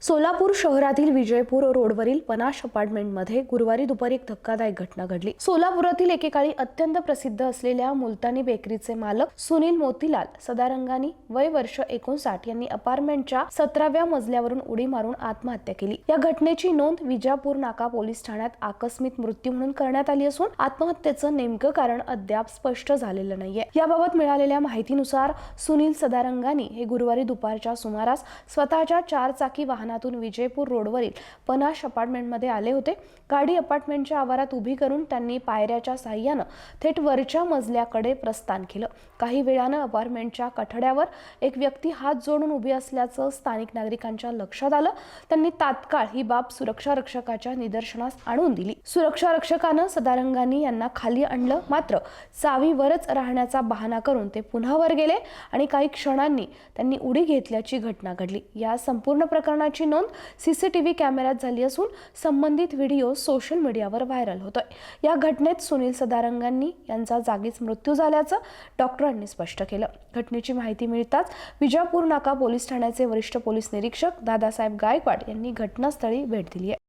सोलापूर शहरातील विजयपूर रोडवरील पनाश अपार्टमेंटमध्ये गुरुवारी दुपारी एक धक्कादायक घटना घडली। सोलापुरातील एकेकाळी अत्यंत प्रसिद्ध असलेल्या मुलतानी बेकरीचे मालक सुनील मोतीलाल सदारंगानी वय वर्ष 59 यांनी अपार्टमेंटच्या 17व्या मजल्यावरून उडी मारून आत्महत्या केली। या घटनेची नोंद विजापूर नाका पोलीस ठाण्यात आकस्मिक मृत्यू म्हणून करण्यात आली असून आत्महत्येचं नेमकं कारण अद्याप स्पष्ट झालेलं नाहीये। याबाबत मिळालेल्या माहितीनुसार सुनील सदारंगानी हे गुरुवारी दुपारच्या सुमारास स्वतःच्या 4 चाकी वाहनातून विजयपूर रोडवरील पनाश अपार्टमेंटमध्ये आले होते। गाडी अपार्टमेंटच्या आवारात उभी करून त्यांनी पायऱ्याच्या साहाय्याने थेट वरच्या मजल्याकडे प्रस्थान केलं। काही वेळानं अपार्टमेंटच्या कठड्यावर एक व्यक्ती हात जोडून उभी असल्याचं स्थानिक नागरिकांच्या लक्षात आलं। त्यांनी तात्काळ ही बाब सुरक्षा रक्षकाच्या निदर्शनास आणून दिली। सुरक्षा रक्षकानं सदारंगानी यांना खाली आणलं, मात्र चावीवरच राहण्याचा बहाणा करून ते पुन्हा वर गेले आणि काही क्षणांनी त्यांनी उडी घेतल्याची घटना घडली। या संपूर्ण प्रकरणाची नोंद सीसीटीव्ही कॅमेऱ्यात झाली असून संबंधित व्हिडिओ सोशल मीडियावर व्हायरल होतोय। या घटनेत सुनील सदारंगानी यांचा जागीच मृत्यू झाल्याचं डॉक्टरांनी स्पष्ट केलं। घटनेची माहिती मिळताच विजापूर नाका पोलीस ठाण्याचे वरिष्ठ पोलीस निरीक्षक दादासाहेब गायकवाड यांनी घटनास्थळी भेट दिली आहे।